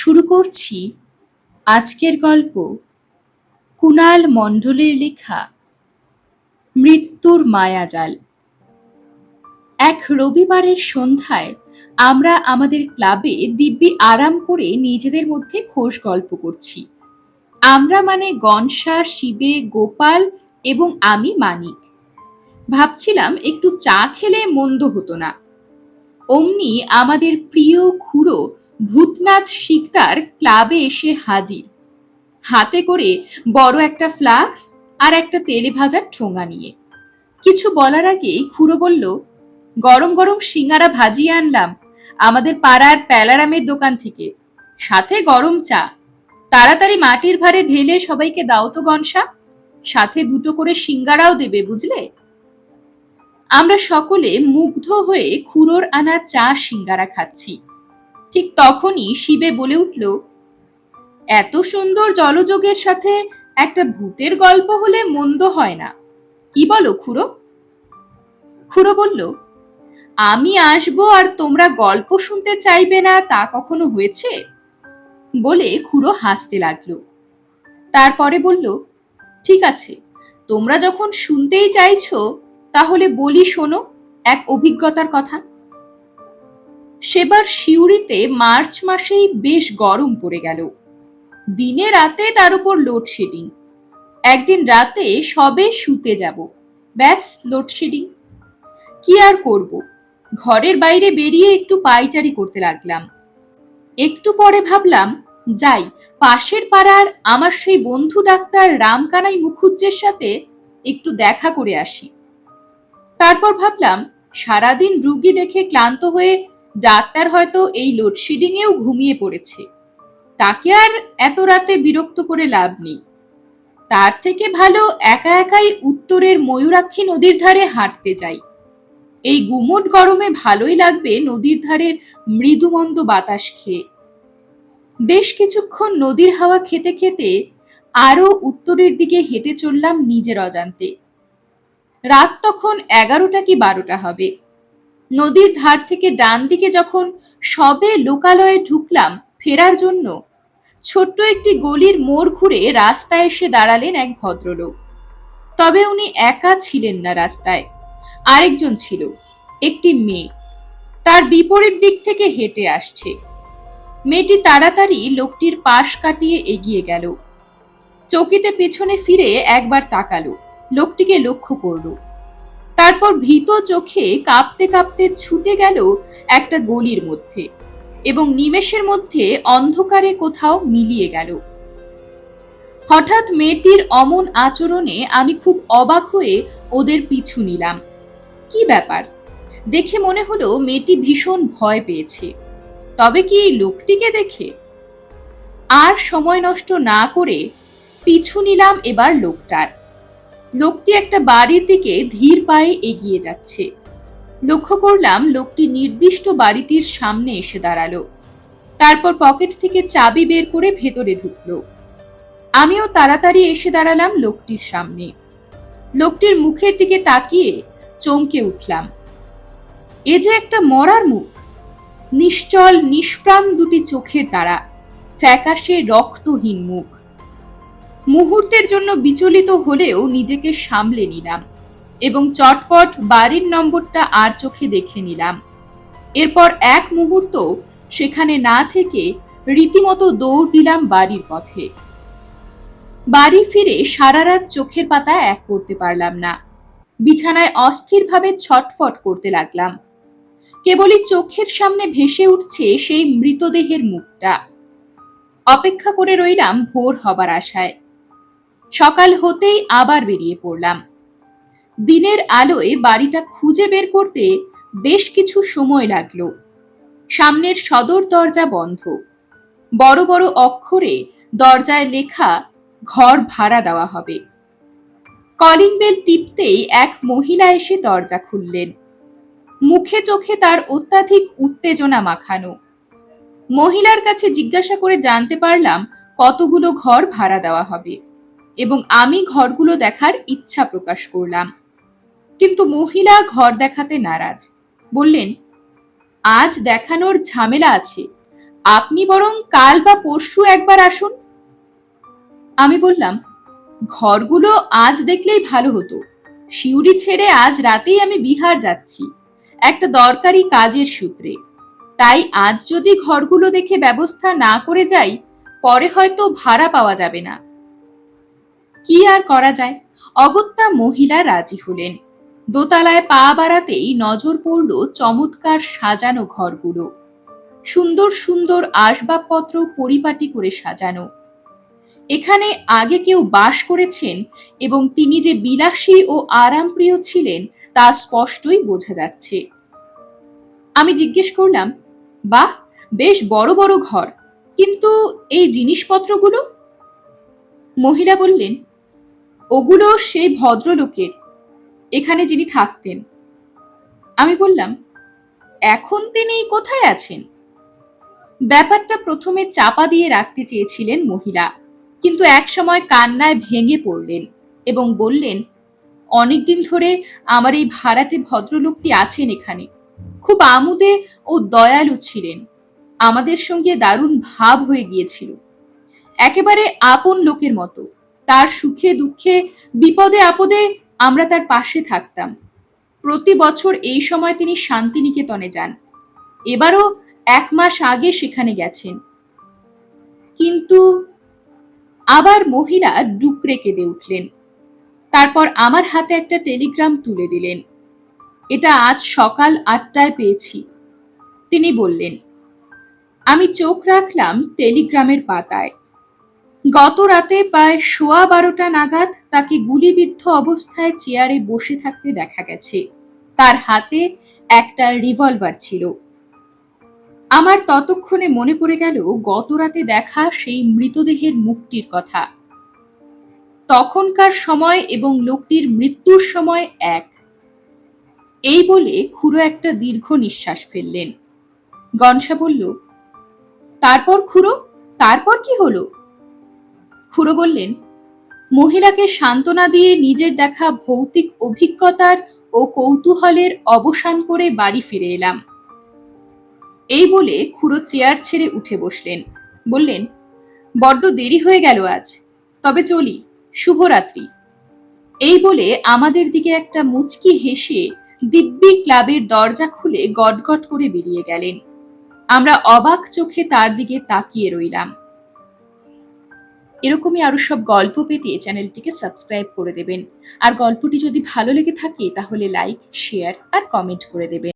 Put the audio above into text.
শুরু করছি আজকের গল্প কুনাল মণ্ডলের লেখা মৃত্যুর মায়াজাল। এক রবিবারের সন্ধ্যায় আমরা আমাদের ক্লাবে দিব্যি আরাম করে নিজেদের মধ্যে খোশ গল্প করছি। আমরা মানে গনসা, শিবে, গোপাল এবং আমি মানিক। ভাবছিলাম একটু চা খেলে মন্দ হতো না। অমনি আমাদের প্রিয় খুড়ো ভূতনাথ শিকদার ক্লাবে এসে হাজির, হাতে করে বড় একটা ফ্লাক্স আর একটা তেলে ভাজার ঠোঙা নিয়ে। কিছু বলার আগেই খুড়ো বলল, গরম গরম সিঙ্গারা ভাজিয়ে আনলাম আমাদের পাড়ার প্যালারামের দোকান থেকে, সাথে গরম চা। তাড়াতাড়ি মাটির ভাঁড়ে ঢেলে সবাইকে দাও তো গনসা, সাথে দুটো করে সিঙ্গারাও দেবে, বুঝলে? আমরা সকলে মুগ্ধ হয়ে খুড়োর আনা চা সিঙ্গারা খাচ্ছি। ঠিক তখনই শিবে বলে উঠল, এত সুন্দর জলযোগের সাথে একটা ভূতের গল্প হলে মন্দ হয় না, কি বলো খুড়ো? খুড়ো বলল, আমি আসবো আর তোমরা গল্প শুনতে চাইবে না, তা কখনো হয়েছে? বলে খুড়ো হাসতে লাগলো। তারপরে বলল, ঠিক আছে, তোমরা যখন শুনতেই চাইছো তাহলে বলি শোনো এক অভিজ্ঞতার কথা। সেবার সিউড়িতে মার্চ মাসেই বেশ গরম পড়ে গেল। দিনে রাতে তার উপর লোডশেডিং। একদিন রাতে সবে শুতে যাব, ব্যাস লোডশেডিং। কি আর করব, ঘরের বাইরে বেরিয়ে একটু পায়চারি করতে লাগলাম। একটু পরে ভাবলাম, যাই পাশের পাড়ার আমার সেই বন্ধু ডাক্তার রামকানাই মুখুজ্জের সাথে একটু দেখা করে আসি। তারপর ভাবলাম, সারাদিন রুগী দেখে ক্লান্ত হয়ে ডাক্তার হয়তো এই লোডশেডিং এও ঘুমিয়ে পড়েছে, তাকে আর এত রাতে বিরক্ত করে লাভ নেই। তার থেকে ভালো একা একাই উত্তরের ময়ূরাক্ষী নদীর ধারে হাঁটতে যাই। এই গুমোট গরমে ভালোই লাগবে নদীর ধারের মৃদুমন্দ বাতাস খেয়ে। বেশ কিছুক্ষণ নদীর হাওয়া খেতে খেতে আরো উত্তরের দিকে হেঁটে চললাম নিজের অজান্তে। রাত তখন 11টা কি 12টা হবে। নদীর ধার থেকে ডান দিকে যখন সবে লোকালয়ে ঢুকলাম ফেরার জন্য, ছোট্ট একটি গলির মোড় ঘুরে রাস্তায় এসে দাঁড়ালেন এক ভদ্রলোক। তবে উনি একা ছিলেন না রাস্তায়, আরেকজন ছিল, একটি মেয়ে, তার বিপরীত দিক থেকে হেঁটে আসছে। মেয়েটি তাড়াতাড়ি লোকটির পাশ কাটিয়ে এগিয়ে গেল, চকিতে পেছনে ফিরে একবার তাকালো, লোকটিকে লক্ষ্য করলো। তারপর ভীত চোখে কাঁপতে কাঁপতে ছুটে গেল একটা গলির মধ্যে এবং নিমেষের মধ্যে অন্ধকারে কোথাও মিলিয়ে গেল। হঠাৎ মেয়েটির অমন আচরণে আমি খুব অবাক হয়ে ওদের পিছু নিলাম। কি ব্যাপার? দেখে মনে হলো মেয়েটি ভীষণ ভয় পেয়েছে। তবে কি লোকটিকে দেখে? আর সময় নষ্ট না করে পিছু নিলাম এবার লোকটার। লোকটি একটা বাড়ির দিকে ধীর পায়ে এগিয়ে যাচ্ছে। লক্ষ্য করলাম লোকটি নির্দিষ্ট বাড়িটির সামনে এসে দাঁড়ালো। তারপর পকেট থেকে চাবি বের করে ভেতরে ঢুকলো। আমিও তাড়াতাড়ি এসে দাঁড়ালাম লোকটির সামনে। লোকটির মুখের দিকে তাকিয়ে চমকে উঠলাম। এ যে একটা মরার মুখ, নিশ্চল নিষ্প্রাণ দুটি চোখের তারা, ফ্যাকাশে রক্তহীন মুখ। মুহূর্তের জন্য বিচলিত হলেও নিজেকে সামলে নিলাম এবং চটপট বাড়ির নম্বরটা আর চোখে দেখে নিলাম। এরপর এক মুহূর্ত সেখানে না থেকে রীতিমতো দৌড় দিলাম বাড়ির পথে। বাড়ি ফিরে সারা রাত চোখের পাতা এক করতে পারলাম না। বিছানায় অস্থিরভাবে ছটফট করতে লাগলাম। কেবলই চোখের সামনে ভেসে উঠছে সেই মৃতদেহের মুখটা। অপেক্ষা করে রইলাম ভোর হবার আশায়। সকাল হতেই আবার বেরিয়ে পড়লাম। দিনের আলোয় বাড়িটা খুঁজে বের করতে বেশ কিছু সময় লাগলো। সামনের সদর দরজা বন্ধ। বড় বড় অক্ষরে দরজায় লেখা, ঘর ভাড়া দেওয়া হবে। কলিং বেল টিপতেই এক মহিলা এসে দরজা খুললেন। মুখে চোখে তার অত্যাধিক উত্তেজনা মাখানো। মহিলার কাছে জিজ্ঞাসা করে জানতে পারলাম কতগুলো ঘর ভাড়া দেওয়া হবে এবং আমি ঘরগুলো দেখার ইচ্ছা প্রকাশ করলাম। কিন্তু মহিলা ঘর দেখাতে নারাজ। বললেন, আজ দেখানোর ঝামেলা আছে, আপনি বরং কাল বা পরশু একবার আসুন। আমি বললাম, ঘরগুলো আজ দেখলেই ভালো হতো। সিউড়ি ছেড়ে আজ রাতেই আমি বিহার যাচ্ছি, একটা দরকারি কাজের সূত্রে। তাই আজ যদি ঘরগুলো দেখে ব্যবস্থা না করে যাই, পরে হয়তো ভাড়া পাওয়া যাবে না। কি আর করা যায়, অগত্যা মহিলা রাজি হলেন। দোতলায় পা বাড়াতেই নজর পড়ল চমৎকার সাজানো ঘরগুলো। সুন্দর সুন্দর আসবাবপত্র পরিপাটি করে সাজানো। এখানে আগে কেউ বাস করেছেন এবং তিনি যে বিলাসী ও আরামপ্রিয় ছিলেন তা স্পষ্টই বোঝা যাচ্ছে। আমি জিজ্ঞেস করলাম, বাহ, বেশ বড় বড় ঘর, কিন্তু এই জিনিসপত্রগুলো? মহিলা বললেন, ওগুলো সেই ভদ্রলোকের, এখানে যিনি থাকতেন। আমি বললাম, এখন তিনি কোথায় আছেন? ব্যাপারটা প্রথমে চাপা দিয়ে রাখতে চেয়েছিলেন মহিলা, কিন্তু একসময় কান্নায় ভেঙে পড়লেন এবং বললেন, অনেকদিন ধরে আমার এই ভাড়াটে ভদ্রলোকটি আছেন এখানে। খুব আমোদে ও দয়ালু ছিলেন, আমাদের সঙ্গে দারুণ ভাব হয়ে গিয়েছিল, একেবারে আপন লোকের মতো। তার সুখে দুঃখে বিপদে আপদে আমরা তার পাশে থাকতাম। প্রতি বছর এই সময় তিনি শান্তিনিকেতনে যান, এবারও 1 মাস আগে সেখানে গেছেন। কিন্তু আবার মহিলা ডুকরে কেঁদে উঠলেন। তারপর আমার হাতে একটা টেলিগ্রাম তুলে দিলেন। এটা আজ সকাল 8টায় পেয়েছি, তিনি বললেন। আমি চোখ রাখলাম টেলিগ্রামের পাতায়। গত রাতে প্রায় 12:15 নাগাদ তাকে গুলিবিদ্ধ অবস্থায় চেয়ারে বসে থাকতে দেখা গেছে। তার হাতে একটা রিভলভার ছিল। আমার ততক্ষণে মনে পড়ে গেল গত রাতে দেখা সেই মৃতদেহের মুখটির কথা। তখনকার সময় এবং লোকটির মৃত্যুর সময় এক। এই বলে খুড়ো একটা দীর্ঘ নিঃশ্বাস ফেললেন। গনসা বলল, তারপর খুড়ো, তারপর কি হলো? খুড়ো বললেন, মহিলাকে সান্ত্বনা দিয়ে নিজের দেখা ভৌতিক অভিজ্ঞতার ও কৌতূহলের অবসান করে বাড়ি ফিরে এলাম। এই বলে খুড়ো চেয়ার ছেড়ে উঠে বসলেন। বললেন, বড্ড দেরি হয়ে গেল আজ, তবে চলি, শুভরাত্রি। এই বলে আমাদের দিকে একটা মুচকি হেসে দিব্যি ক্লাবের দরজা খুলে গটগট করে বেরিয়ে গেলেন। আমরা অবাক চোখে তার দিকে তাকিয়ে রইলাম। এরকমই আরো সব গল্প পেতে চ্যানেলটিকে সাবস্ক্রাইব করে দেবেন। আর গল্পটি যদি ভালো লেগে থাকে তাহলে লাইক, শেয়ার আর কমেন্ট করে দেবেন।